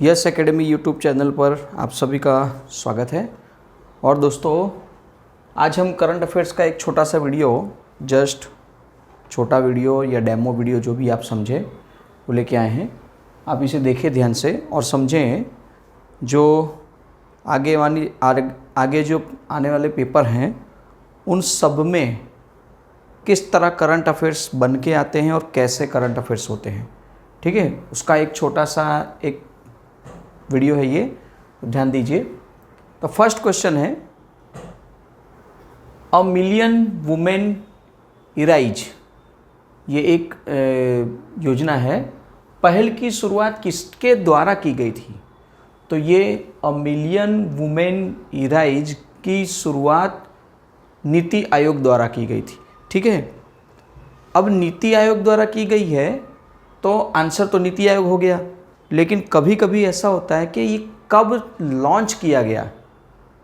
Yes academy YouTube channel पर आप सभी का स्वागत है। और दोस्तों, आज हम करंट अफेयर्स का एक छोटा सा वीडियो, जस्ट छोटा वीडियो या डेमो वीडियो जो भी आप समझें वो लेके आए हैं। आप इसे देखें ध्यान से और समझें जो आगे जो आने वाले पेपर हैं उन सब में किस तरह करंट अफेयर्स बन के आते हैं और कैसे करंट अफेयर्स होते हैं। ठीक है, उसका एक छोटा सा एक वीडियो है ये, ध्यान दीजिए। तो फर्स्ट क्वेश्चन है, अ मिलियन वुमेन इराइज, ये एक योजना है। पहल की शुरुआत किसके द्वारा की गई थी? तो ये अ मिलियन वुमेन इराइज की शुरुआत नीति आयोग द्वारा की गई थी। ठीक है, अब नीति आयोग द्वारा की गई है तो आंसर तो नीति आयोग हो गया, लेकिन कभी कभी ऐसा होता है कि ये कब लॉन्च किया गया,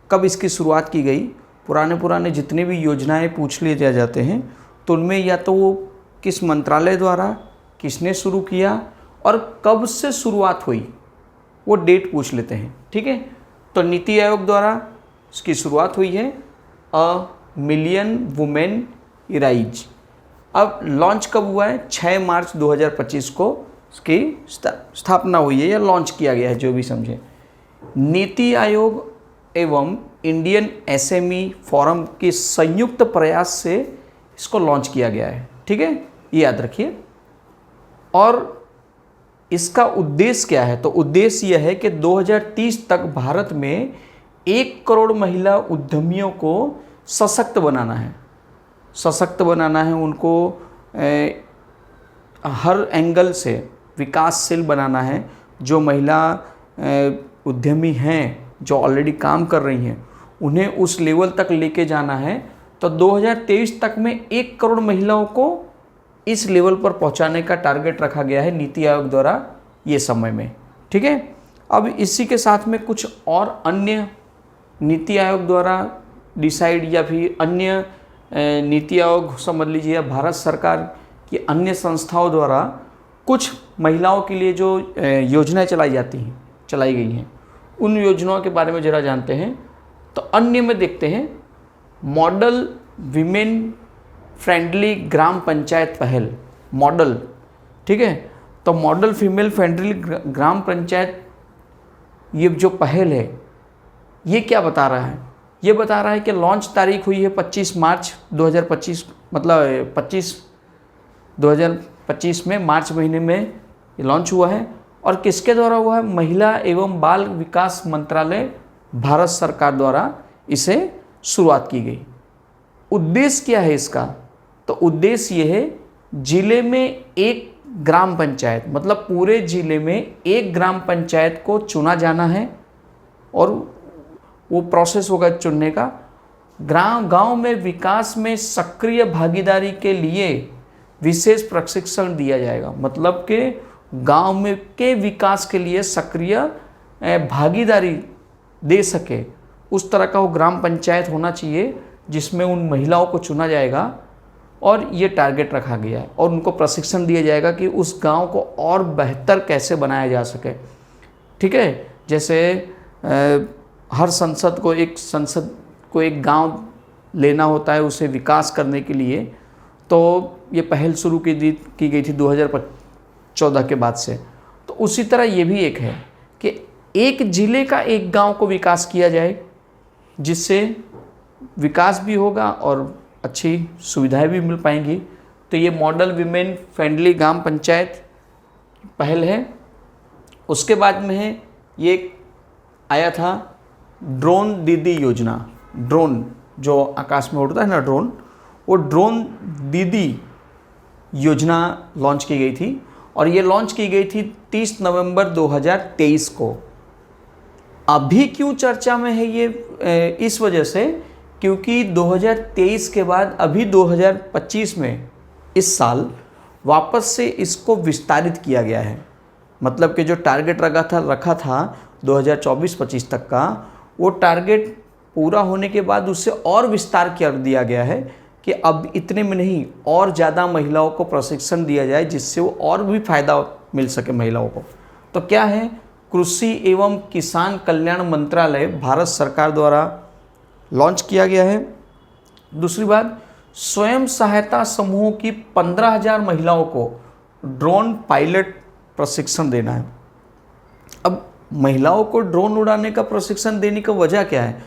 कब इसकी शुरुआत की गई। पुराने जितने भी योजनाएं पूछ लिए जाते हैं तो उनमें या तो वो किस मंत्रालय द्वारा, किसने शुरू किया और कब से शुरुआत हुई, वो डेट पूछ लेते हैं। ठीक है, तो नीति आयोग द्वारा इसकी शुरुआत हुई है, अ मिलियन वुमेन इराइज। अब लॉन्च कब हुआ है? 6 मार्च 2025 को इसकी स्थापना हुई है या लॉन्च किया गया है, जो भी समझे। नीति आयोग एवं इंडियन एसएमई फोरम के संयुक्त प्रयास से इसको लॉन्च किया गया है। ठीक है, ये याद रखिए। और इसका उद्देश्य क्या है? तो उद्देश्य यह है कि 2030 तक भारत में 1 करोड़ महिला उद्यमियों को सशक्त बनाना है, उनको हर एंगल से विकासशील बनाना है। जो महिला उद्यमी हैं, जो ऑलरेडी काम कर रही हैं, उन्हें उस लेवल तक लेके जाना है। तो 2023 तक में 1 करोड़ महिलाओं को इस लेवल पर पहुंचाने का टारगेट रखा गया है नीति आयोग द्वारा ये समय में। ठीक है, अब इसी के साथ में कुछ और अन्य नीति आयोग द्वारा डिसाइड या फिर अन्य नीति आयोग समझ लीजिए या भारत सरकार की अन्य संस्थाओं द्वारा कुछ महिलाओं के लिए जो योजनाएं चलाई गई हैं, उन योजनाओं के बारे में ज़रा जानते हैं। तो अन्य में देखते हैं, मॉडल विमेन फ्रेंडली ग्राम पंचायत पहल, मॉडल। ठीक है, तो मॉडल फीमेल फ्रेंडली ग्राम पंचायत, ये जो पहल है ये क्या बता रहा है? ये बता रहा है कि लॉन्च तारीख हुई है 25 मार्च 2025, मतलब 2025 में मार्च महीने में ये लॉन्च हुआ है। और किसके द्वारा हुआ है? महिला एवं बाल विकास मंत्रालय, भारत सरकार द्वारा इसे शुरुआत की गई। उद्देश्य क्या है इसका? तो उद्देश्य ये है, जिले में एक ग्राम पंचायत, मतलब पूरे जिले में एक ग्राम पंचायत को चुना जाना है और वो प्रोसेस होगा चुनने का। गांव में विकास में सक्रिय भागीदारी के लिए विशेष प्रशिक्षण दिया जाएगा। मतलब कि गांव में के विकास के लिए सक्रिय भागीदारी दे सके, उस तरह का वो ग्राम पंचायत होना चाहिए जिसमें उन महिलाओं को चुना जाएगा। और ये टारगेट रखा गया है और उनको प्रशिक्षण दिया जाएगा कि उस गांव को और बेहतर कैसे बनाया जा सके। ठीक है, जैसे हर संसद को एक गांव लेना होता है उसे विकास करने के लिए, तो ये पहल शुरू की गई थी 2014 के बाद से। तो उसी तरह ये भी एक है कि एक जिले का एक गांव को विकास किया जाए, जिससे विकास भी होगा और अच्छी सुविधाएं भी मिल पाएंगी। तो ये मॉडल विमेन फ्रेंडली ग्राम पंचायत पहल है। उसके बाद में है, ये आया था ड्रोन दीदी योजना। ड्रोन जो आकाश में उड़ता है ना, ड्रोन, वो ड्रोन दीदी योजना लॉन्च की गई थी और ये लॉन्च की गई थी 30 नवंबर 2023 को। अभी क्यों चर्चा में है ये? इस वजह से क्योंकि 2023 के बाद अभी 2025 में इस साल वापस से इसको विस्तारित किया गया है। मतलब कि जो टारगेट रखा था 2024-25 तक का, वो टारगेट पूरा होने के बाद उससे और विस्तार कर दिया गया है कि अब इतने में नहीं, और ज़्यादा महिलाओं को प्रशिक्षण दिया जाए जिससे वो और भी फ़ायदा मिल सके महिलाओं को। तो क्या है, कृषि एवं किसान कल्याण मंत्रालय भारत सरकार द्वारा लॉन्च किया गया है। दूसरी बात, स्वयं सहायता समूहों की 15,000 महिलाओं को ड्रोन पायलट प्रशिक्षण देना है। अब महिलाओं को ड्रोन उड़ाने का प्रशिक्षण देने का वजह क्या है?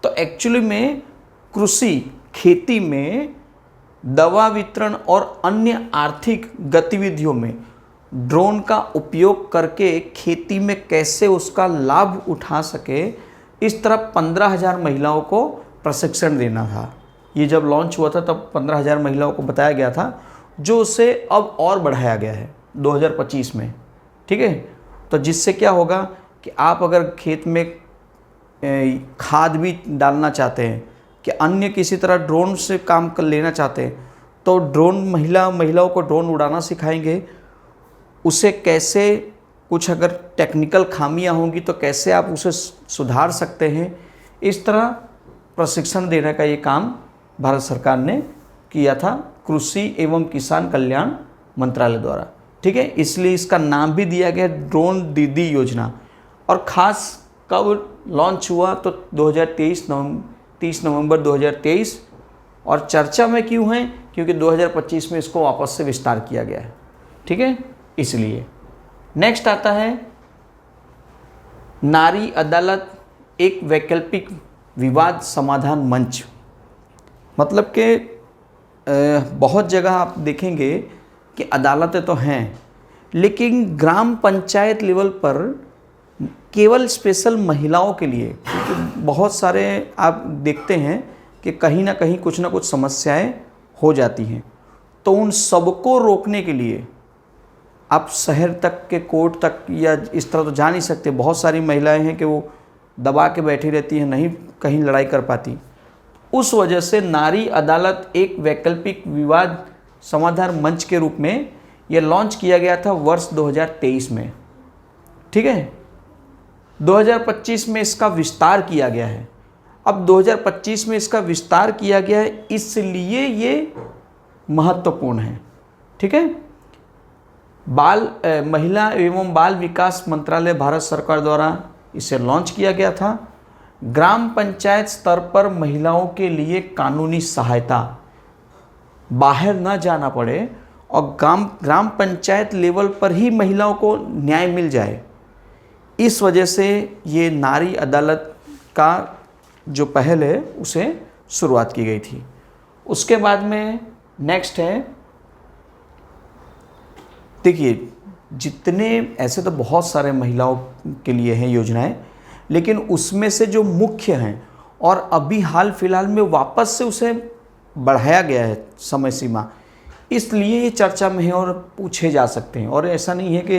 तो एक्चुअली में कृषि खेती में दवा वितरण और अन्य आर्थिक गतिविधियों में ड्रोन का उपयोग करके खेती में कैसे उसका लाभ उठा सके, इस तरह 15,000 महिलाओं को प्रशिक्षण देना था। ये जब लॉन्च हुआ था तब 15,000 महिलाओं को बताया गया था, जो उसे अब और बढ़ाया गया है 2025 में। ठीक है, तो जिससे क्या होगा कि आप अगर खेत में खाद भी डालना चाहते हैं कि अन्य किसी तरह ड्रोन से काम कर लेना चाहते हैं, तो ड्रोन महिलाओं को ड्रोन उड़ाना सिखाएंगे। उसे कैसे, कुछ अगर टेक्निकल खामियां होंगी तो कैसे आप उसे सुधार सकते हैं, इस तरह प्रशिक्षण देने का ये काम भारत सरकार ने किया था कृषि एवं किसान कल्याण मंत्रालय द्वारा। ठीक है, इसलिए इसका नाम भी दिया गया ड्रोन दीदी योजना। और ख़ास कब लॉन्च हुआ? तो 30 नवंबर 2023। और चर्चा में क्यों है? क्योंकि 2025 में इसको वापस से विस्तार किया गया है। ठीक है, इसलिए। नेक्स्ट आता है नारी अदालत एक वैकल्पिक विवाद समाधान मंच। मतलब कि बहुत जगह आप देखेंगे कि अदालतें तो हैं, लेकिन ग्राम पंचायत लेवल पर केवल स्पेशल महिलाओं के लिए, क्योंकि बहुत सारे आप देखते हैं कि कहीं ना कहीं कुछ ना कुछ समस्याएं हो जाती हैं, तो उन सबको रोकने के लिए आप शहर तक के कोर्ट तक या इस तरह तो जा नहीं सकते। बहुत सारी महिलाएं हैं कि वो दबा के बैठी रहती हैं, नहीं कहीं लड़ाई कर पाती। उस वजह से नारी अदालत एक वैकल्पिक विवाद समाधान मंच के रूप में यह लॉन्च किया गया था वर्ष 2023 में। ठीक है, 2025 में इसका विस्तार किया गया है। अब 2025 में इसका विस्तार किया गया है, इसलिए ये महत्वपूर्ण है। ठीक है, महिला एवं बाल विकास मंत्रालय भारत सरकार द्वारा इसे लॉन्च किया गया था। ग्राम पंचायत स्तर पर महिलाओं के लिए कानूनी सहायता, बाहर न जाना पड़े और ग्राम पंचायत लेवल पर ही महिलाओं को न्याय मिल जाए, इस वजह से ये नारी अदालत का जो पहल है उसे शुरुआत की गई थी। उसके बाद में नेक्स्ट है, देखिए जितने ऐसे तो बहुत सारे महिलाओं के लिए हैं योजनाएं, लेकिन उसमें से जो मुख्य हैं और अभी हाल फिलहाल में वापस से उसे बढ़ाया गया है समय सीमा, इसलिए ये चर्चा में है और पूछे जा सकते हैं। और ऐसा नहीं है कि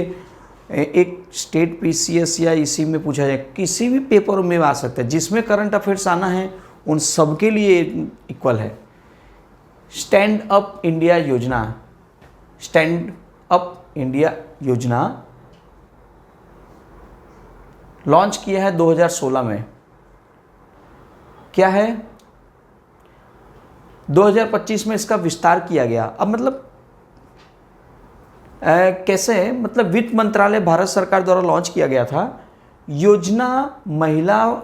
एक स्टेट पीसीएस या इसी में पूछा जाए, किसी भी पेपर में आ सकता है। जिसमें करंट अफेयर्स आना है उन सब के लिए इक्वल है। स्टैंड अप इंडिया योजना, स्टैंड अप इंडिया योजना लॉन्च किया है 2016 में। क्या है, 2025 में इसका विस्तार किया गया। अब मतलब कैसे है, मतलब वित्त मंत्रालय भारत सरकार द्वारा लॉन्च किया गया था। योजना महिला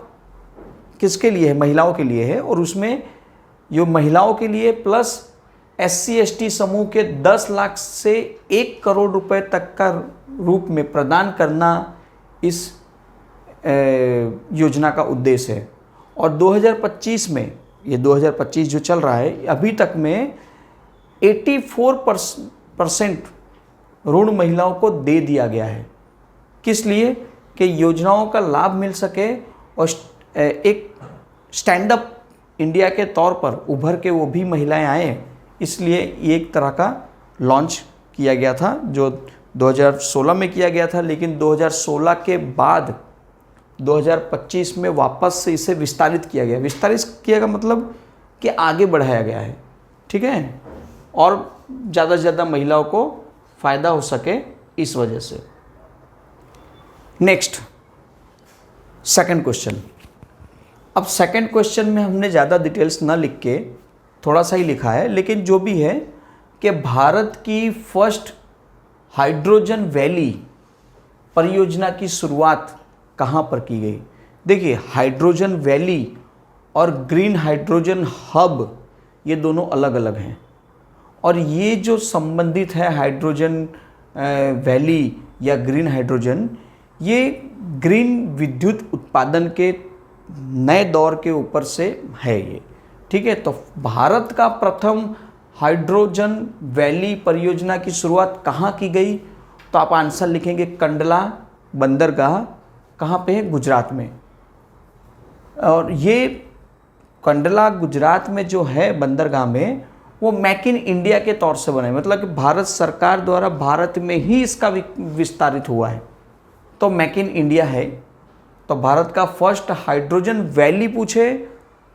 किसके लिए है? महिलाओं के लिए है। और उसमें जो महिलाओं के लिए प्लस SC/ST समूह के 10 लाख से 1 करोड़ रुपए तक का रूप में प्रदान करना इस योजना का उद्देश्य है। और 2025 में, ये 2025 जो चल रहा है, अभी तक में 84% ऋण महिलाओं को दे दिया गया है। किस लिए? कि योजनाओं का लाभ मिल सके और एक स्टैंड अप इंडिया के तौर पर उभर के वो भी महिलाएं आए, इसलिए ये एक तरह का लॉन्च किया गया था जो 2016 में किया गया था। लेकिन 2016 के बाद 2025 में वापस से इसे विस्तारित किया गया। विस्तारित किया का मतलब कि आगे बढ़ाया गया है। ठीक है, और ज़्यादा से ज़्यादा महिलाओं को फ़ायदा हो सके इस वजह से। Next, second question. अब सेकंड क्वेश्चन में हमने ज़्यादा डिटेल्स ना लिख के थोड़ा सा ही लिखा है, लेकिन जो भी है कि भारत की फर्स्ट हाइड्रोजन वैली परियोजना की शुरुआत कहाँ पर की गई? देखिए, हाइड्रोजन वैली और ग्रीन हाइड्रोजन हब ये दोनों अलग अलग हैं, और ये जो संबंधित है हाइड्रोजन वैली या ग्रीन हाइड्रोजन, ये ग्रीन विद्युत उत्पादन के नए दौर के ऊपर से है ये, ठीक है। तो भारत का प्रथम हाइड्रोजन वैली परियोजना की शुरुआत कहाँ की गई? तो आप आंसर लिखेंगे कंडला बंदरगाह, कहाँ पे है? गुजरात में। और ये कंडला गुजरात में जो है बंदरगाह में, वो मेक इन इंडिया के तौर से बना है, मतलब कि भारत सरकार द्वारा भारत में ही इसका विस्तारित हुआ है, तो मेक इन इंडिया है। तो भारत का फर्स्ट हाइड्रोजन वैली पूछे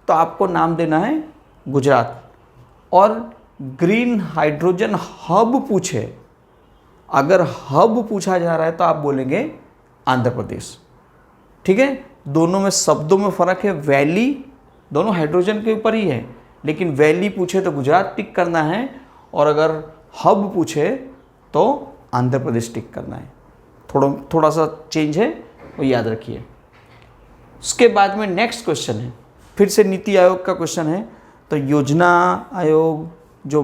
तो आपको नाम देना है गुजरात, और ग्रीन हाइड्रोजन हब पूछे, अगर हब पूछा जा रहा है तो आप बोलेंगे आंध्र प्रदेश, ठीक है। दोनों में शब्दों में फ़र्क है, वैली दोनों हाइड्रोजन के ऊपर ही है, लेकिन वैली पूछे तो गुजरात टिक करना है, और अगर हब पूछे तो आंध्र प्रदेश टिक करना है। थोड़ा सा चेंज है, वो याद रखिए। उसके बाद में नेक्स्ट क्वेश्चन है, फिर से नीति आयोग का क्वेश्चन है। तो योजना आयोग जो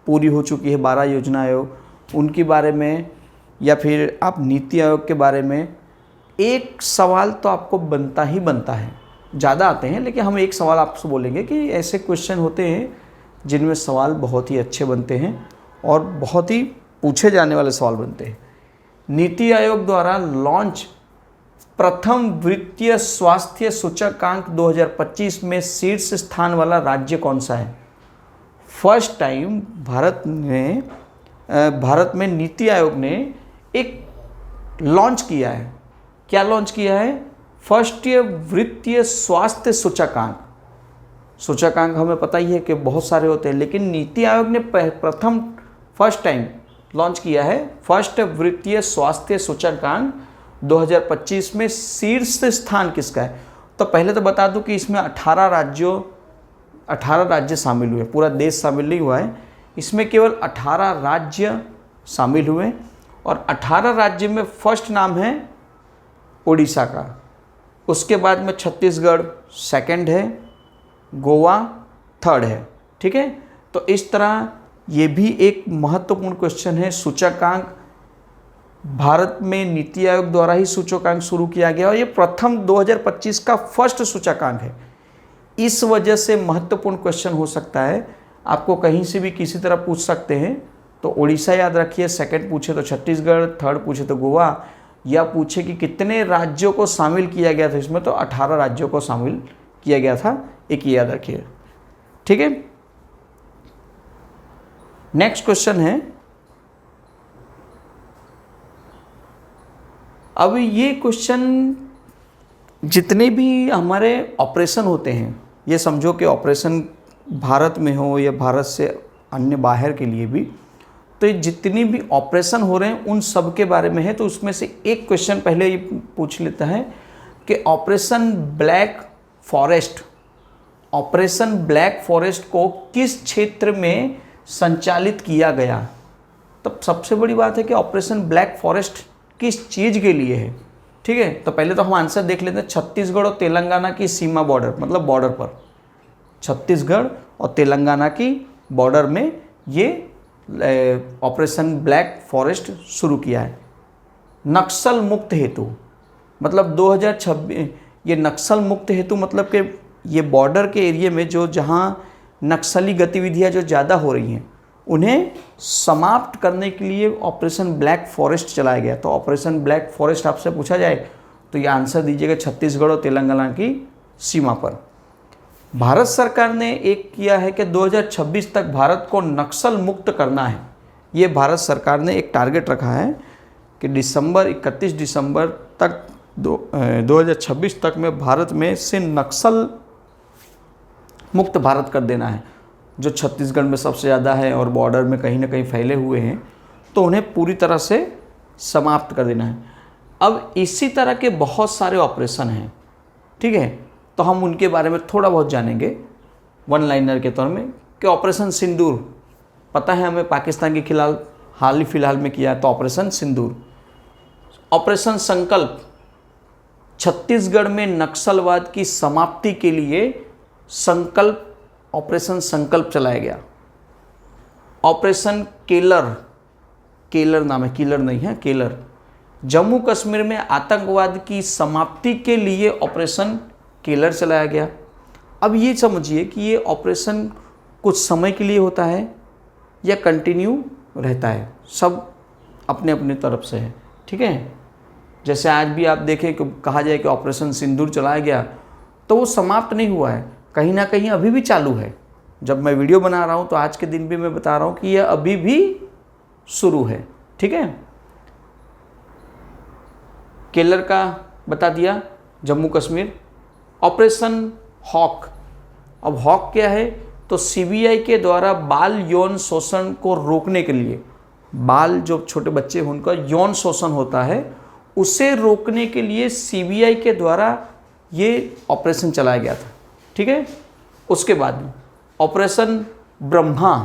पूरी हो चुकी है, 12 योजना आयोग, उनके बारे में या फिर आप नीति आयोग के बारे में एक सवाल तो आपको बनता ही बनता है। ज़्यादा आते हैं, लेकिन हम एक सवाल आपसे बोलेंगे कि ऐसे क्वेश्चन होते हैं जिनमें सवाल बहुत ही अच्छे बनते हैं और बहुत ही पूछे जाने वाले सवाल बनते हैं। नीति आयोग द्वारा लॉन्च प्रथम वित्तीय स्वास्थ्य सूचकांक 2025 में शीर्ष स्थान वाला राज्य कौन सा है? फर्स्ट टाइम भारत में नीति आयोग ने एक लॉन्च किया है। क्या लॉन्च किया है? फर्स्ट वित्तीय स्वास्थ्य सूचकांक। सूचकांक हमें पता ही है कि बहुत सारे होते हैं, लेकिन नीति आयोग ने फर्स्ट टाइम लॉन्च किया है फर्स्ट वित्तीय स्वास्थ्य सूचकांक 2025 में शीर्ष स्थान किसका है? तो पहले तो बता दूं कि इसमें 18 राज्य शामिल हुए, पूरा देश शामिल नहीं हुआ है, इसमें केवल 18 राज्य शामिल हुए, और 18 राज्य में फर्स्ट नाम है उड़ीसा का, उसके बाद में छत्तीसगढ़ सेकंड है, गोवा थर्ड है, ठीक है। तो इस तरह ये भी एक महत्वपूर्ण क्वेश्चन है। सूचकांक भारत में नीति आयोग द्वारा ही सूचकांक शुरू किया गया, और ये प्रथम 2025 का फर्स्ट सूचकांक है। इस वजह से महत्वपूर्ण क्वेश्चन हो सकता है, आपको कहीं से भी किसी तरह पूछ सकते हैं। तो उड़ीसा याद रखिए, सेकंड पूछे तो छत्तीसगढ़, थर्ड पूछे तो गोवा, या पूछे कि कितने राज्यों को शामिल किया गया था इसमें, तो 18 राज्यों को शामिल किया गया था, एक याद रखिए, ठीक है। नेक्स्ट क्वेश्चन है, अब ये क्वेश्चन जितने भी हमारे ऑपरेशन होते हैं, ये समझो कि ऑपरेशन भारत में हो या भारत से अन्य बाहर के लिए भी, तो ये जितनी भी ऑपरेशन हो रहे हैं उन सब के बारे में है। तो उसमें से एक क्वेश्चन पहले ये पूछ लेता है कि ऑपरेशन ब्लैक फॉरेस्ट को किस क्षेत्र में संचालित किया गया? तो सबसे बड़ी बात है कि ऑपरेशन ब्लैक फॉरेस्ट किस चीज़ के लिए है, ठीक है। तो पहले तो हम आंसर देख लेते हैं, छत्तीसगढ़ और तेलंगाना की सीमा बॉर्डर, मतलब बॉर्डर पर, छत्तीसगढ़ और तेलंगाना की बॉर्डर में ये ऑपरेशन ब्लैक फॉरेस्ट शुरू किया है। नक्सल मुक्त हेतु, मतलब 2026, ये नक्सल मुक्त हेतु मतलब कि ये बॉर्डर के एरिया में जहाँ नक्सली गतिविधियाँ जो ज़्यादा हो रही हैं उन्हें समाप्त करने के लिए ऑपरेशन ब्लैक फॉरेस्ट चलाया गया। तो ऑपरेशन ब्लैक फॉरेस्ट आपसे पूछा जाए तो ये आंसर दीजिएगा छत्तीसगढ़ और तेलंगाना की सीमा पर। भारत सरकार ने एक किया है कि 2026 तक भारत को नक्सल मुक्त करना है। ये भारत सरकार ने एक टारगेट रखा है कि 31 दिसंबर तक 2026 तक में भारत में से नक्सल मुक्त भारत कर देना है। जो छत्तीसगढ़ में सबसे ज़्यादा है और बॉर्डर में कहीं ना कहीं फैले हुए हैं, तो उन्हें पूरी तरह से समाप्त कर देना है। अब इसी तरह के बहुत सारे ऑपरेशन हैं, ठीक है, तो हम उनके बारे में थोड़ा बहुत जानेंगे वन लाइनर के तौर में। कि ऑपरेशन सिंदूर पता है हमें, पाकिस्तान के खिलाफ हाल ही फिलहाल में किया है, तो ऑपरेशन सिंदूर। ऑपरेशन संकल्प, छत्तीसगढ़ में नक्सलवाद की समाप्ति के लिए संकल्प, ऑपरेशन संकल्प चलाया गया। ऑपरेशन केलर, केलर नाम है, किलर नहीं है, केलर, जम्मू कश्मीर में आतंकवाद की समाप्ति के लिए ऑपरेशन केलर चलाया गया। अब ये समझिए कि ये ऑपरेशन कुछ समय के लिए होता है या कंटिन्यू रहता है, सब अपने अपने तरफ से है, ठीक है। जैसे आज भी आप देखें कि कहा जाए कि ऑपरेशन सिंदूर चलाया गया, तो वो समाप्त नहीं हुआ है, कहीं ना कहीं अभी भी चालू है। जब मैं वीडियो बना रहा हूँ तो आज के दिन भी मैं बता रहा हूँ कि यह अभी भी शुरू है, ठीक है। केलर का बता दिया, जम्मू कश्मीर। ऑपरेशन हॉक, अब हॉक क्या है, तो सीबीआई के द्वारा बाल यौन शोषण को रोकने के लिए, बाल जो छोटे बच्चे हैं उनका यौन शोषण होता है, उसे रोकने के लिए सीबीआई के द्वारा ये ऑपरेशन चलाया गया था, ठीक है। उसके बाद ऑपरेशन ब्रह्मा,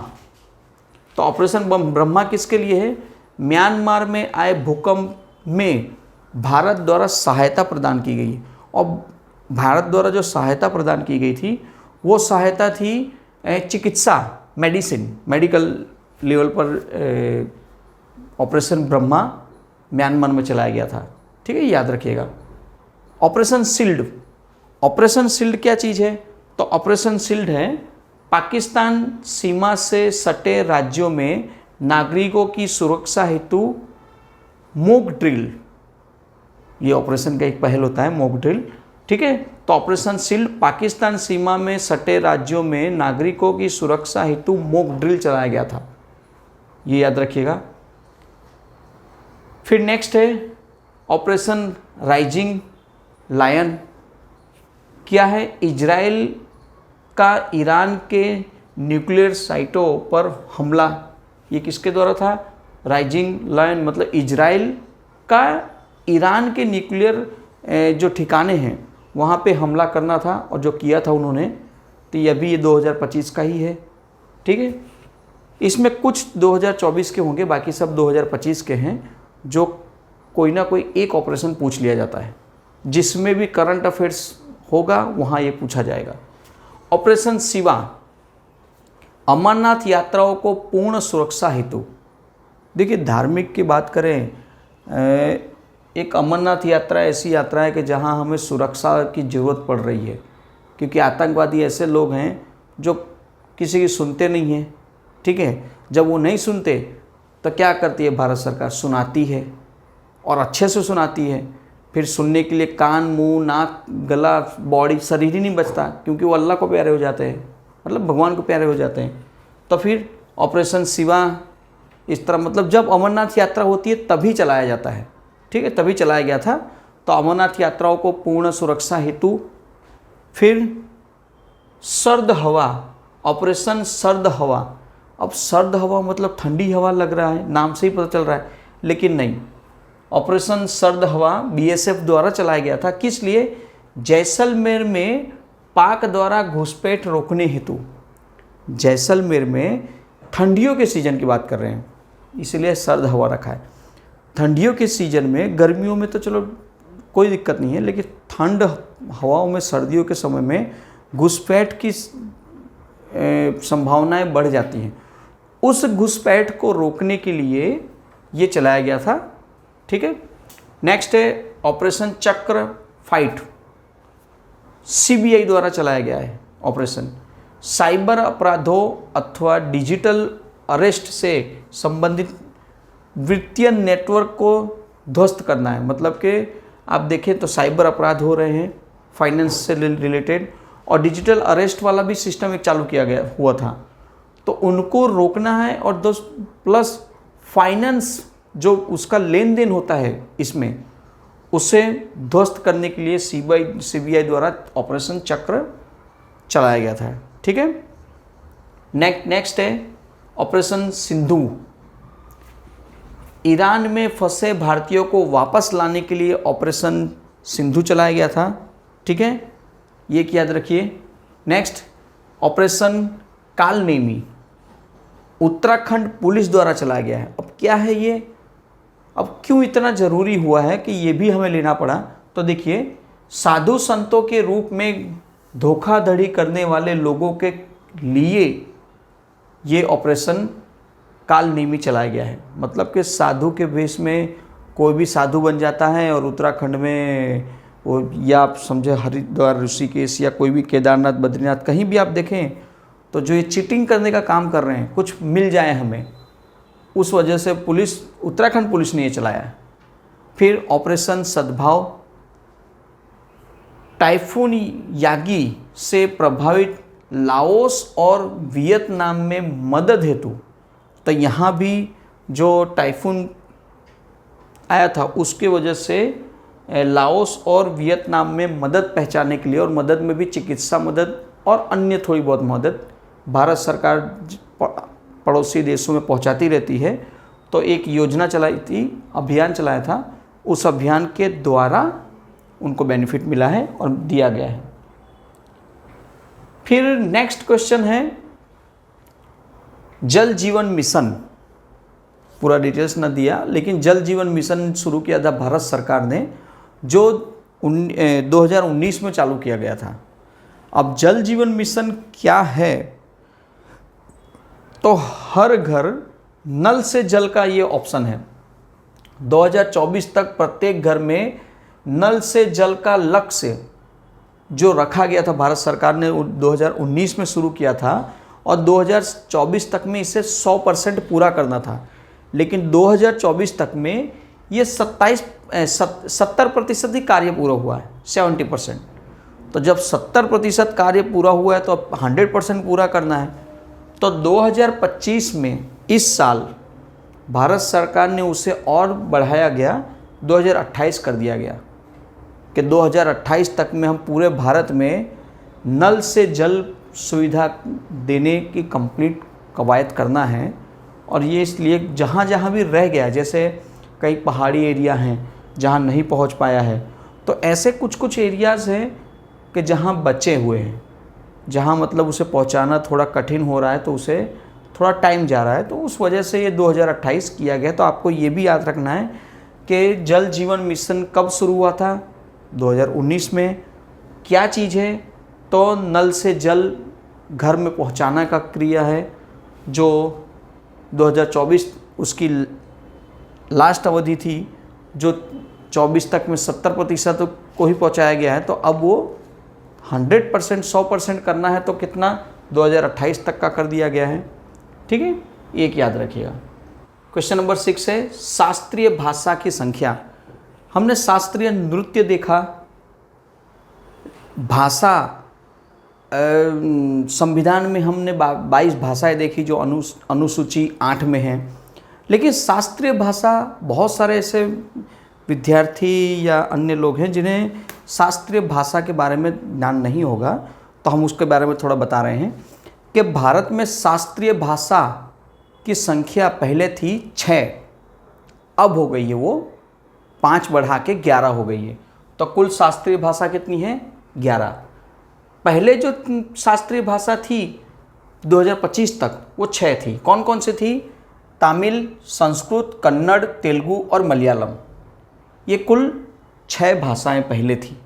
तो ऑपरेशन ब्रह्मा किसके लिए है, म्यांमार में आए भूकंप में भारत द्वारा सहायता प्रदान की गई। और भारत द्वारा जो सहायता प्रदान की गई थी वो सहायता थी चिकित्सा, मेडिकल लेवल पर ऑपरेशन ब्रह्मा म्यांमार में चलाया गया था, ठीक है, याद रखिएगा। ऑपरेशन शील्ड, ऑपरेशन शील्ड क्या चीज़ है, तो ऑपरेशन शील्ड है पाकिस्तान सीमा से सटे राज्यों में नागरिकों की सुरक्षा हेतु मॉक ड्रिल, ये ऑपरेशन का एक पहल होता है, मॉक ड्रिल, ठीक है। तो ऑपरेशन शील्ड पाकिस्तान सीमा में सटे राज्यों में नागरिकों की सुरक्षा हेतु मॉक ड्रिल चलाया गया था, ये याद रखिएगा। फिर नेक्स्ट है ऑपरेशन राइजिंग लायन, क्या है, इजराइल का ईरान के न्यूक्लियर साइटों पर हमला, ये किसके द्वारा था, राइजिंग लायन, मतलब इजराइल का ईरान के न्यूक्लियर जो ठिकाने हैं वहाँ पे हमला करना था, और जो किया था उन्होंने, तो ये अभी ये 2025 का ही है, ठीक है। इसमें कुछ 2024 के होंगे, बाकी सब 2025 के हैं, जो कोई ना कोई एक ऑपरेशन पूछ लिया जाता है, जिसमें भी करंट अफेयर्स होगा वहाँ ये पूछा जाएगा। ऑपरेशन शिवा, अमरनाथ यात्राओं को पूर्ण सुरक्षा हेतु, देखिए धार्मिक की बात करें, एक अमरनाथ यात्रा ऐसी यात्रा है कि जहां हमें सुरक्षा की ज़रूरत पड़ रही है, क्योंकि आतंकवादी ऐसे लोग हैं जो किसी की सुनते नहीं हैं, ठीक है। जब वो नहीं सुनते तो क्या करती है भारत सरकार, सुनाती है, और अच्छे से सुनाती है। फिर सुनने के लिए कान, मुंह, नाक, गला, बॉडी, शरीर ही नहीं बचता, क्योंकि वो अल्लाह को प्यारे हो जाते हैं, मतलब भगवान को प्यारे हो जाते हैं। तो फिर ऑपरेशन शिवा इस तरह, मतलब जब अमरनाथ यात्रा होती है तभी चलाया जाता है, ठीक है, तभी चलाया गया था। तो अमरनाथ यात्राओं को पूर्ण सुरक्षा हेतु। फिर सर्द हवा, ऑपरेशन सर्द हवा, अब सर्द हवा मतलब ठंडी हवा लग रहा है, नाम से ही पता चल रहा है, लेकिन नहीं, ऑपरेशन सर्द हवा बीएसएफ द्वारा चलाया गया था। किस लिए, जैसलमेर में पाक द्वारा घुसपैठ रोकने हेतु। जैसलमेर में ठंडियों के सीजन की बात कर रहे हैं, इसलिए सर्द हवा रखा है। ठंडियों के सीजन में, गर्मियों में तो चलो कोई दिक्कत नहीं है, लेकिन ठंड हवाओं में, सर्दियों के समय में घुसपैठ की संभावनाएं बढ़ जाती हैं। उस घुसपैठ को रोकने के लिए ये चलाया गया था, ठीक है। नेक्स्ट है ऑपरेशन चक्र फाइट, सीबीआई द्वारा चलाया गया है ऑपरेशन। साइबर अपराधों अथवा डिजिटल अरेस्ट से संबंधित वित्तीय नेटवर्क को ध्वस्त करना है, मतलब कि आप देखें तो साइबर अपराध हो रहे हैं फाइनेंस से रिलेटेड, और डिजिटल अरेस्ट वाला भी सिस्टम एक चालू किया गया हुआ था, तो उनको रोकना है। और प्लस फाइनेंस जो उसका लेन देन होता है इसमें, उसे ध्वस्त करने के लिए सीबीआई द्वारा ऑपरेशन चक्र चलाया गया था, ठीक है। नेक्स्ट है ऑपरेशन सिंधु, ईरान में फंसे भारतीयों को वापस लाने के लिए ऑपरेशन सिंधु चलाया गया था, ठीक है, ये याद रखिए। Next operation Kalanemi, Uttarakhand police द्वारा चलाया गया है। अब क्या है ये, अब क्यों इतना ज़रूरी हुआ है कि ये भी हमें लेना पड़ा, तो देखिए साधु संतों के रूप में धोखाधड़ी करने वाले लोगों के लिए ये ऑपरेशन काल नेमी चलाया गया है। मतलब कि साधु के वेश में कोई भी साधु बन जाता है और उत्तराखंड में वो, या आप समझे हरिद्वार, ऋषिकेश या कोई भी केदारनाथ, बद्रीनाथ, कहीं भी आप देखें तो जो ये चीटिंग करने का काम कर रहे हैं, कुछ मिल जाए हमें, उस वजह से पुलिस, उत्तराखंड पुलिस ने ये चलाया है। फिर ऑपरेशन सद्भाव, टाइफून यागी से प्रभावित लाओस और वियतनाम में मदद हेतु, तो यहाँ भी जो टाइफून आया था उसके वजह से लाओस और वियतनाम में मदद पहुँचाने के लिए, और मदद में भी चिकित्सा मदद और अन्य थोड़ी बहुत मदद भारत सरकार पड़ोसी देशों में पहुँचाती रहती है। तो एक योजना चलाई थी, अभियान चलाया था, उस अभियान के द्वारा उनको बेनिफिट मिला है और दिया गया है। फिर नेक्स्ट क्वेश्चन है जल जीवन मिशन। पूरा डिटेल्स न दिया, लेकिन जल जीवन मिशन शुरू किया था भारत सरकार ने, जो 2019 में चालू किया गया था। अब जल जीवन मिशन क्या है, तो हर घर नल से जल का ये ऑप्शन है। 2024 तक प्रत्येक घर में नल से जल का लक्ष्य जो रखा गया था, भारत सरकार ने 2019 में शुरू किया था और 2024 तक में इसे 100% पूरा करना था। लेकिन 2024 तक में ये 70% ही कार्य पूरा हुआ है, 70%। तो जब 70% कार्य पूरा हुआ है तो अब 100% पूरा करना है। तो 2025 में, इस साल, भारत सरकार ने उसे और बढ़ाया गया, 2028 कर दिया गया कि 2028 तक में हम पूरे भारत में नल से जल सुविधा देने की कंप्लीट कवायद करना है। और ये इसलिए जहाँ जहाँ भी रह गया, जैसे कई पहाड़ी एरिया हैं जहाँ नहीं पहुँच पाया है, तो ऐसे कुछ कुछ एरियाज़ हैं कि जहाँ बचे हुए हैं, जहाँ मतलब उसे पहुँचाना थोड़ा कठिन हो रहा है, तो उसे थोड़ा टाइम जा रहा है, तो उस वजह से ये 2028 किया गया। तो आपको ये भी याद रखना है कि जल जीवन मिशन कब शुरू हुआ था, 2019 में। क्या चीज़ है, तो नल से जल घर में पहुंचाना का क्रिया है, जो 2024 उसकी लास्ट अवधि थी, जो 24 तक में 70% को ही पहुंचाया गया है। तो अब वो 100%, 100% करना है, तो कितना, 2028 तक का कर दिया गया है। ठीक है, एक याद रखिएगा। क्वेश्चन नंबर 6 है शास्त्रीय भाषा की संख्या। हमने शास्त्रीय नृत्य देखा, भाषा, संविधान में हमने 22 भाषाएं देखी जो अनुसूची 8 में हैं। लेकिन शास्त्रीय भाषा, बहुत सारे ऐसे विद्यार्थी या अन्य लोग हैं जिन्हें शास्त्रीय भाषा के बारे में ज्ञान नहीं होगा, तो हम उसके बारे में थोड़ा बता रहे हैं कि भारत में शास्त्रीय भाषा की संख्या पहले थी 6, अब हो गई है वो 5 बढ़ा के 11 हो गई है। तो कुल शास्त्रीय भाषा कितनी है, 11। पहले जो शास्त्रीय भाषा थी 2025 तक, वो 6 थी। कौन कौन सी थी, तमिल, संस्कृत, कन्नड़, तेलुगु और मलयालम। ये कुल 6 भाषाएं पहले थी।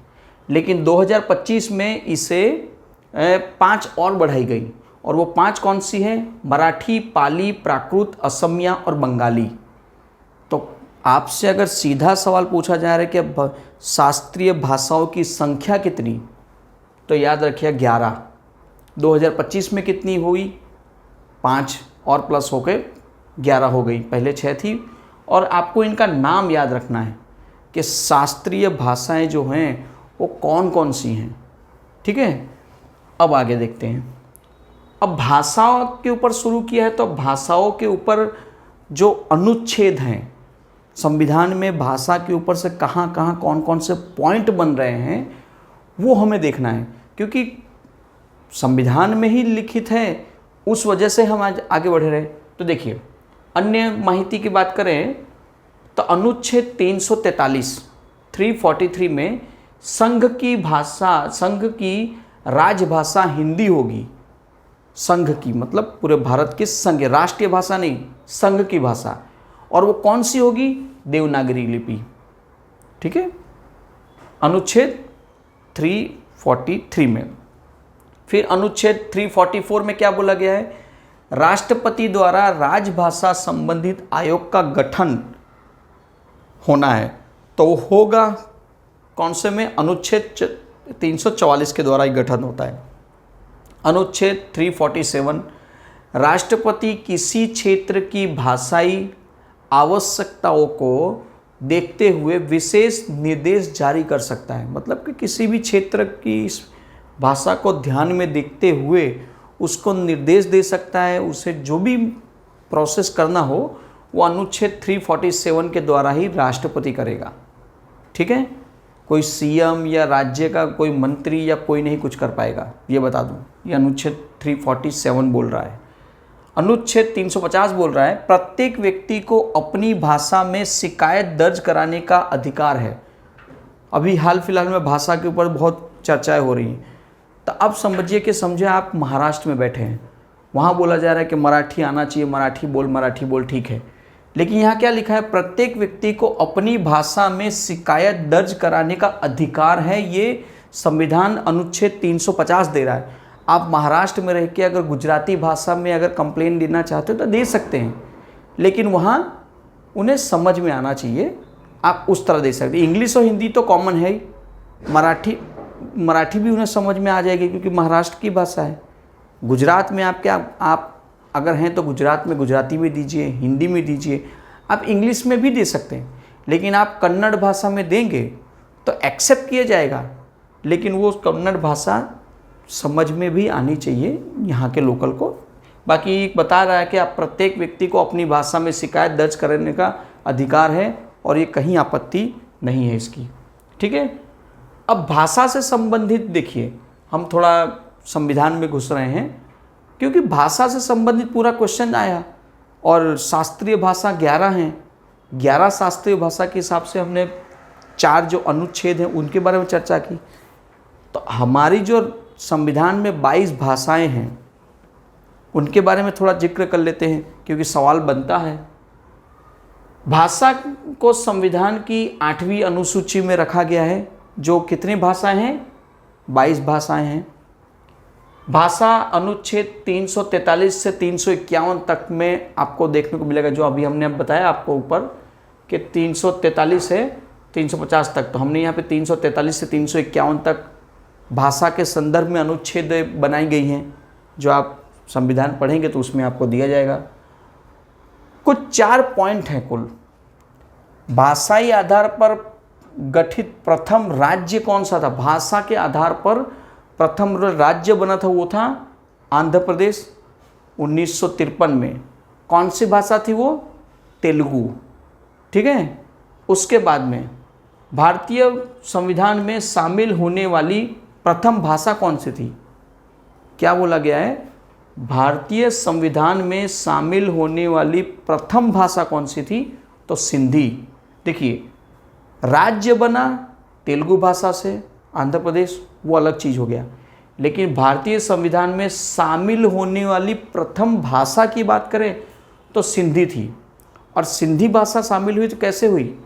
लेकिन 2025 में इसे 5 और बढ़ाई गई, और वो 5 कौन सी हैं, मराठी, पाली, प्राकृत, असमिया और बंगाली। तो आपसे अगर सीधा सवाल पूछा जा रहा है कि शास्त्रीय भाषाओं की संख्या कितनी, तो याद रखिए 11। 2025 में कितनी हुई, 5 और प्लस होकर 11 हो गई, पहले 6 थी। और आपको इनका नाम याद रखना है कि शास्त्रीय भाषाएं जो हैं वो कौन कौन सी हैं। ठीक है, अब आगे देखते हैं। अब भाषाओं के ऊपर शुरू किया है, तो भाषाओं के ऊपर जो अनुच्छेद हैं संविधान में, भाषा के ऊपर से कहाँ कहाँ कौन कौन से पॉइंट बन रहे हैं, वो हमें देखना है, क्योंकि संविधान में ही लिखित है, उस वजह से हम आज आगे बढ़ रहे हैं। तो देखिए, अन्य माहिती की बात करें तो अनुच्छेद 343 में संघ की भाषा, संघ की राजभाषा हिंदी होगी। संघ की मतलब पूरे भारत की संघ, राष्ट्रीय भाषा नहीं, संघ की भाषा। और वो कौन सी होगी? देवनागरी लिपि। ठीक है, अनुच्छेद 343 में। फिर अनुच्छेद 344 में क्या बोला गया है? राष्ट्रपति द्वारा राजभाषा संबंधित आयोग का गठन होना है, तो वो होगा कौन से में? अनुच्छेद 344 के द्वारा ही गठन होता है। अनुच्छेद 347, राष्ट्रपति किसी क्षेत्र की भाषाई आवश्यकताओं को देखते हुए विशेष निर्देश जारी कर सकता है। मतलब कि किसी भी क्षेत्र की इस भाषा को ध्यान में देखते हुए उसको निर्देश दे सकता है, उसे जो भी प्रोसेस करना हो वो अनुच्छेद 347 के द्वारा ही राष्ट्रपति करेगा। ठीक है, कोई सीएम या राज्य का कोई मंत्री या कोई नहीं कुछ कर पाएगा, ये बता दूं। ये अनुच्छेद 347 बोल रहा है। अनुच्छेद 350 बोल रहा है प्रत्येक व्यक्ति को अपनी भाषा में शिकायत दर्ज कराने का अधिकार है। अभी हाल फिलहाल में भाषा के ऊपर बहुत चर्चाएं हो रही हैं, तो अब समझिए कि समझे आप महाराष्ट्र में बैठे हैं, वहाँ बोला जा रहा है कि मराठी आना चाहिए, मराठी बोल, ठीक है। लेकिन यहाँ क्या लिखा है? प्रत्येक व्यक्ति को अपनी भाषा में शिकायत दर्ज कराने का अधिकार है। ये संविधान अनुच्छेद 350 दे रहा है। आप महाराष्ट्र में रह के अगर गुजराती भाषा में अगर कंप्लेन देना चाहते हो तो दे सकते हैं, लेकिन वहाँ उन्हें समझ में आना चाहिए, आप उस तरह दे सकते हैं। इंग्लिश और हिंदी तो कॉमन है ही, मराठी भी उन्हें समझ में आ जाएगी क्योंकि महाराष्ट्र की भाषा है। गुजरात में आप अगर हैं तो गुजरात में गुजराती में दीजिए, हिंदी में दीजिए, आप इंग्लिश में भी दे सकते हैं, लेकिन आप कन्नड़ भाषा में देंगे तो एक्सेप्ट किया जाएगा, लेकिन वो कन्नड़ भाषा समझ में भी आनी चाहिए यहाँ के लोकल को। बाकी बता रहा है कि आप प्रत्येक व्यक्ति को अपनी भाषा में शिकायत दर्ज करने का अधिकार है और ये कहीं आपत्ति नहीं है इसकी। ठीक है, अब भाषा से संबंधित देखिए, हम थोड़ा संविधान में घुस रहे हैं क्योंकि भाषा से संबंधित पूरा क्वेश्चन आया और शास्त्रीय भाषा 11 हैं। 11 शास्त्रीय भाषा के हिसाब से हमने 4 जो अनुच्छेद हैं उनके बारे में चर्चा की। तो हमारी जो संविधान में 22 भाषाएं हैं उनके बारे में थोड़ा जिक्र कर लेते हैं क्योंकि सवाल बनता है। भाषा को संविधान की 8वीं अनुसूची में रखा गया है, जो कितनी भाषाएं हैं? 22 भाषाएं हैं। भाषा अनुच्छेद 343 से 351 तक में आपको देखने को मिलेगा, जो अभी हमने बताया आपको ऊपर कि 343 से 350 तक, तो हमने यहाँ पे 343 से 351 तक भाषा के संदर्भ में अनुच्छेद बनाई गई हैं, जो आप संविधान पढ़ेंगे तो उसमें आपको दिया जाएगा। कुछ 4 पॉइंट हैं कुल। भाषाई आधार पर गठित प्रथम राज्य कौन सा था? भाषा के आधार पर प्रथम राज्य बना था वो था आंध्र प्रदेश 1953 में। कौन सी भाषा थी वो? तेलुगु। ठीक है, उसके बाद में भारतीय संविधान में शामिल होने वाली प्रथम भाषा कौन सी थी? क्या बोला गया है? भारतीय संविधान में शामिल होने वाली प्रथम भाषा कौन सी थी? तो सिंधी। देखिए, राज्य बना तेलुगु भाषा से आंध्र प्रदेश, वो अलग चीज़ हो गया, लेकिन भारतीय संविधान में शामिल होने वाली प्रथम भाषा की बात करें तो सिंधी थी। और सिंधी भाषा शामिल हुई तो कैसे हुई?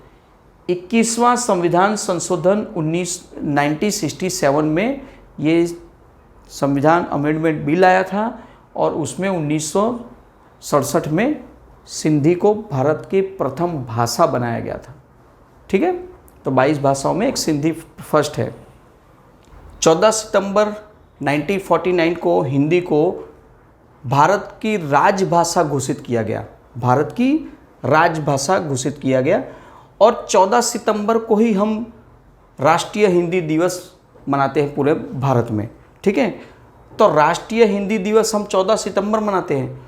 21वां संविधान संशोधन 1967 में ये संविधान अमेंडमेंट बिल आया था और उसमें 1967 में सिंधी को भारत की प्रथम भाषा बनाया गया था। ठीक है, तो 22 भाषाओं में एक सिंधी फर्स्ट है। 14 सितंबर 1949 को हिंदी को भारत की राजभाषा घोषित किया गया। भारत की राजभाषा घोषित किया गया और 14 सितंबर को ही हम राष्ट्रीय हिंदी दिवस मनाते हैं पूरे भारत में। ठीक है, तो राष्ट्रीय हिंदी दिवस हम 14 सितंबर मनाते हैं,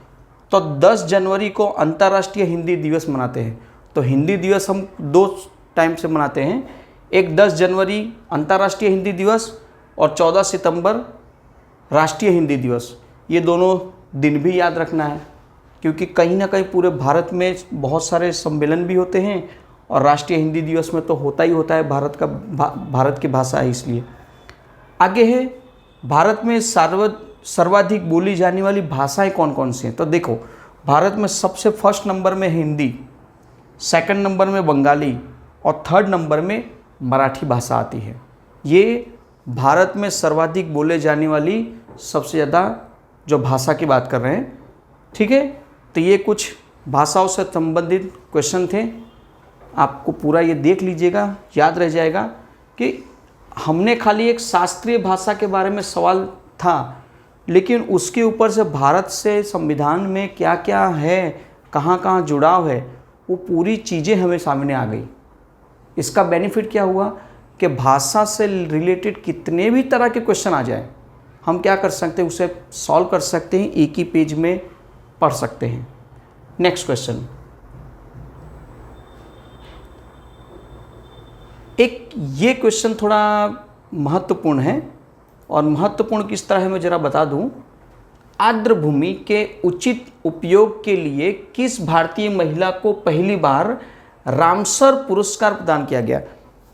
तो 10 जनवरी को अंतर्राष्ट्रीय हिंदी दिवस मनाते हैं। तो हिंदी दिवस हम 2 टाइम से मनाते हैं, एक 10 जनवरी अंतर्राष्ट्रीय हिंदी दिवस और 14 सितंबर राष्ट्रीय हिंदी दिवस। ये दोनों दिन भी याद रखना है क्योंकि कहीं ना कहीं पूरे भारत में बहुत सारे सम्मेलन भी होते हैं और राष्ट्रीय हिंदी दिवस में तो होता ही होता है, भारत की भाषा है इसलिए। आगे है, भारत में सर्वाधिक बोली जाने वाली भाषाएं कौन कौन सी हैं? तो देखो, भारत में सबसे फर्स्ट नंबर में हिंदी, सेकंड नंबर में बंगाली और थर्ड नंबर में मराठी भाषा आती है। ये भारत में सर्वाधिक बोले जाने वाली सबसे ज़्यादा जो भाषा की बात कर रहे हैं। ठीक है, तो ये कुछ भाषाओं से संबंधित क्वेश्चन थे। आपको पूरा ये देख लीजिएगा, याद रह जाएगा कि हमने खाली एक शास्त्रीय भाषा के बारे में सवाल था, लेकिन उसके ऊपर से भारत से संविधान में क्या क्या है, कहाँ कहाँ जुड़ाव है, वो पूरी चीज़ें हमें सामने आ गई। इसका बेनिफिट क्या हुआ कि भाषा से रिलेटेड कितने भी तरह के क्वेश्चन आ जाए, हम क्या कर सकते हैं, उसे सॉल्व कर सकते हैं, एक ही पेज में पढ़ सकते हैं। नेक्स्ट क्वेश्चन, एक ये क्वेश्चन थोड़ा महत्वपूर्ण है, और महत्वपूर्ण किस तरह है मैं ज़रा बता दूं। आर्द्र भूमि के उचित उपयोग के लिए किस भारतीय महिला को पहली बार रामसर पुरस्कार प्रदान किया गया?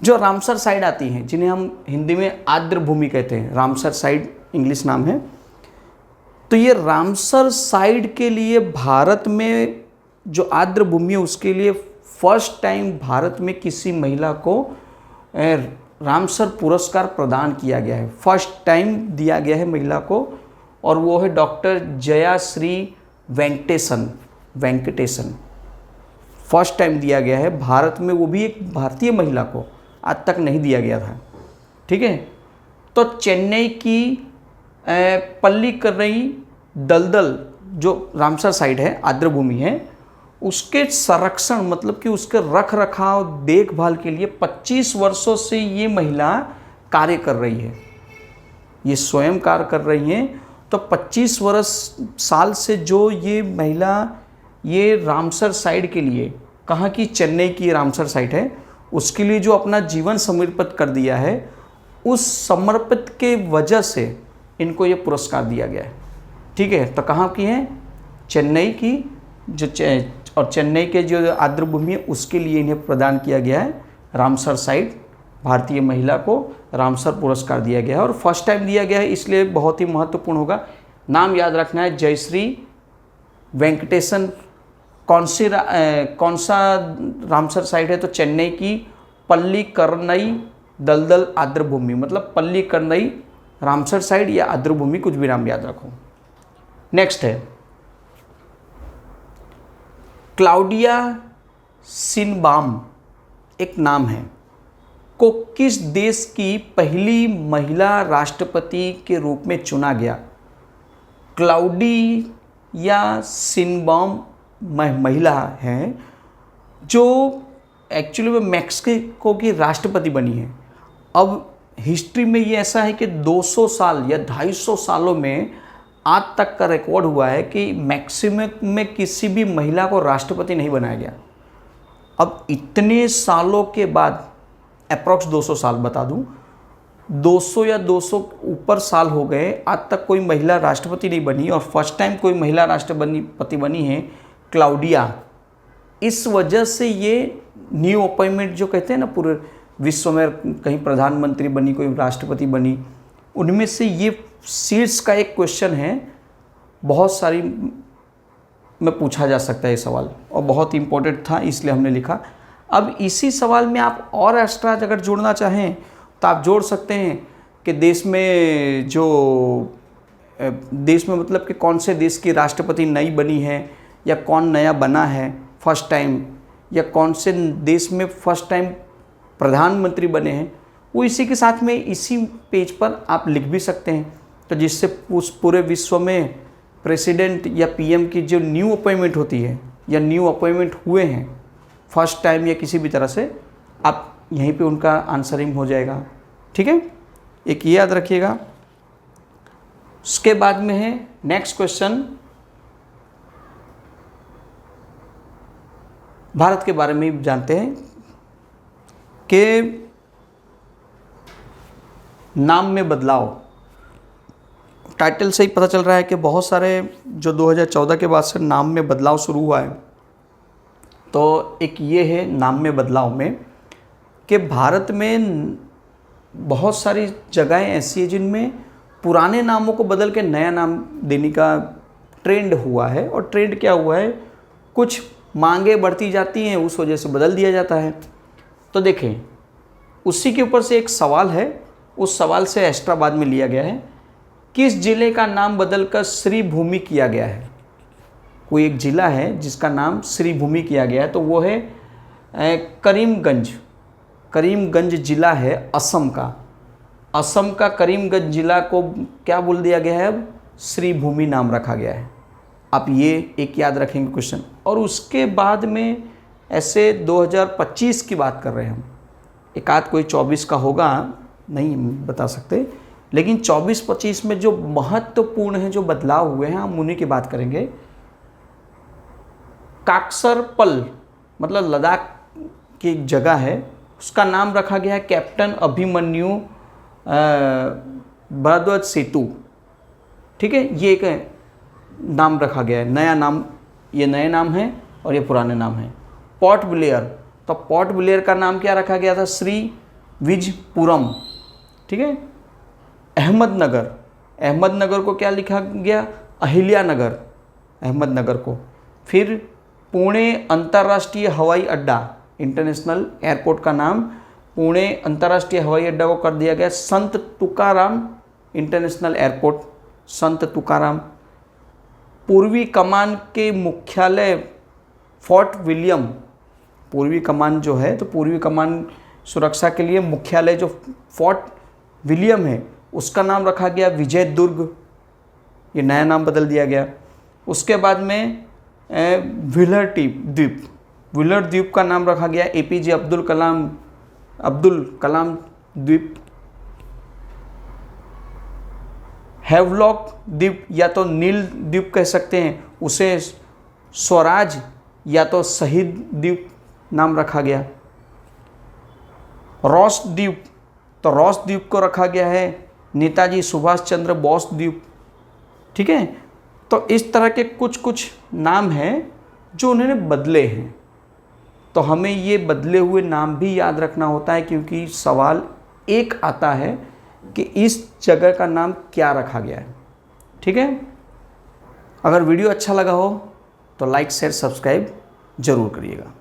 जो रामसर साइट आती हैं, जिन्हें हम हिंदी में आर्द्र भूमि कहते हैं, रामसर साइट इंग्लिश नाम है। तो ये रामसर साइट के लिए भारत में जो आर्द्र भूमि है, उसके लिए फर्स्ट टाइम भारत में किसी महिला को रामसर पुरस्कार प्रदान किया गया है। फर्स्ट टाइम दिया गया है महिला को, और वो है doctor Jayashree Venkatesan. First time दिया गया है भारत में, वो भी एक भारतीय महिला को, आज तक नहीं दिया गया था। ठीक है, तो चेन्नई की पल्लीकरनई दलदल जो रामसर साइट है, आर्द्र भूमि है, उसके संरक्षण मतलब कि उसके रख रखाव देखभाल के लिए 25 वर्षों से ये महिला कार्य कर रही है। ये स्वयं कार्य कर रही हैं। तो 25 साल से जो ये महिला ये रामसर साइट के लिए, कहाँ की, चेन्नई की रामसर साइट है, उसके लिए जो अपना जीवन समर्पित कर दिया है, उस समर्पित के वजह से इनको ये पुरस्कार दिया गया है। ठीक है, तो कहाँ की है? चेन्नई की, और चेन्नई के जो आर्द्र भूमि है उसके लिए इन्हें प्रदान किया गया है रामसर साइट। भारतीय महिला को रामसर पुरस्कार दिया गया है और फर्स्ट टाइम दिया गया है, इसलिए बहुत ही महत्वपूर्ण होगा। नाम याद रखना है, जयश्री वेंकटेशन। कौन सा रामसर साइट है? तो चेन्नई की पल्लीकरनई दलदल आर्द्र भूमि, मतलब पल्लीकरनई रामसर साइट या आर्द्र भूमि, कुछ भी नाम याद रखो। नेक्स्ट है क्लाउडिया शिनबाम, एक नाम है, को किस देश की पहली महिला राष्ट्रपति के रूप में चुना गया? क्लाउडिया शिनबाम महिला हैं जो एक्चुअली में मैक्सिको की राष्ट्रपति बनी है। अब हिस्ट्री में ये ऐसा है कि 200 साल या 250 सालों में आज तक का रिकॉर्ड हुआ है कि मैक्सिमम में किसी भी महिला को राष्ट्रपति नहीं बनाया गया। अब इतने सालों के बाद, अप्रॉक्स 200 साल बता दूं, 200 या 200 ऊपर साल हो गए, आज तक कोई महिला राष्ट्रपति नहीं बनी, और फर्स्ट टाइम कोई महिला राष्ट्रपति बनी है क्लाउडिया। इस वजह से ये न्यू अपॉइंटमेंट जो कहते हैं ना, पूरे विश्व में कहीं प्रधानमंत्री बनी, कोई राष्ट्रपति बनी, उनमें से ये सीट्स का एक क्वेश्चन है, बहुत सारी में पूछा जा सकता है ये सवाल, और बहुत इंपॉर्टेंट था इसलिए हमने लिखा। अब इसी सवाल में आप और एक्स्ट्रा अगर जोड़ना चाहें तो आप जोड़ सकते हैं कि देश में मतलब कि कौन से देश की राष्ट्रपति नई बनी है, या कौन नया बना है फर्स्ट टाइम, या कौन से देश में फर्स्ट टाइम प्रधानमंत्री बने हैं, वो इसी के साथ में इसी पेज पर आप लिख भी सकते हैं। तो जिससे उस पूरे विश्व में प्रेसिडेंट या पीएम की जो न्यू अपॉइंटमेंट होती है, या न्यू अपॉइंटमेंट हुए हैं फर्स्ट टाइम या किसी भी तरह से, आप यहीं पे उनका आंसरिंग हो जाएगा। ठीक है, एक ये याद रखिएगा। उसके बाद में है नेक्स्ट क्वेश्चन, भारत के बारे में जानते हैं कि नाम में बदलाव। टाइटल से ही पता चल रहा है कि बहुत सारे जो 2014 के बाद से नाम में बदलाव शुरू हुआ है। तो एक ये है नाम में बदलाव में कि भारत में बहुत सारी जगहें ऐसी हैं जिनमें पुराने नामों को बदल के नया नाम देने का ट्रेंड हुआ है। और ट्रेंड क्या हुआ है, कुछ मांगे बढ़ती जाती हैं, उस वजह से बदल दिया जाता है। तो देखें, उसी के ऊपर से एक सवाल है, उस सवाल से एक्स्ट्रा बाद में लिया गया है, किस जिले का नाम बदलकर श्रीभूमि किया गया है। कोई एक जिला है जिसका नाम श्रीभूमि किया गया है, तो वो है करीमगंज। करीमगंज जिला है असम का। असम का करीमगंज जिला को क्या बोल दिया गया है, अब श्रीभूमि नाम रखा गया है। आप ये एक याद रखेंगे क्वेश्चन। और उसके बाद में ऐसे 2025 की बात कर रहे हैं हम, एक आध कोई 24 का होगा, नहीं बता सकते, लेकिन 24-25 में जो महत्वपूर्ण है, जो बदलाव हुए हैं, हम उन्हीं की बात करेंगे। काकसरपल मतलब लद्दाख की एक जगह है, उसका नाम रखा गया है कैप्टन अभिमन्यु भारद्वाज सेतु। ठीक है, ये एक नाम रखा गया है, नया नाम, ये नए नाम है और ये पुराने नाम है। पोर्ट ब्लेयर, तो पोर्ट ब्लेयर का नाम क्या रखा गया था, श्री विजपुरम। ठीक है, अहमदनगर, अहमदनगर को क्या लिखा गया, अहिल्यानगर, अहमदनगर को। फिर पुणे अंतर्राष्ट्रीय हवाई अड्डा, इंटरनेशनल एयरपोर्ट का नाम पुणे अंतर्राष्ट्रीय हवाई अड्डा को कर दिया गया संत तुकाराम इंटरनेशनल एयरपोर्ट, संत तुकाराम। पूर्वी कमान के मुख्यालय फोर्ट विलियम, पूर्वी कमान जो है, तो पूर्वी कमान सुरक्षा के लिए मुख्यालय जो फोर्ट विलियम है, उसका नाम रखा गया विजय दुर्ग, ये नया नाम बदल दिया गया। उसके बाद में व्हीलर द्वीप, व्हीलर द्वीप का नाम रखा गया एपीजे अब्दुल कलाम द्वीप। हैवलॉक द्वीप या तो नील द्वीप कह सकते हैं, उसे स्वराज या तो शहीद द्वीप नाम रखा गया। रॉस द्वीप, तो रॉस द्वीप को रखा गया है नेताजी सुभाष चंद्र बोस द्वीप। ठीक है, तो इस तरह के कुछ कुछ नाम हैं जो उन्होंने बदले हैं। तो हमें ये बदले हुए नाम भी याद रखना होता है, क्योंकि सवाल एक आता है कि इस जगह का नाम क्या रखा गया है। ठीक है, अगर वीडियो अच्छा लगा हो तो लाइक शेयर सब्सक्राइब जरूर करिएगा।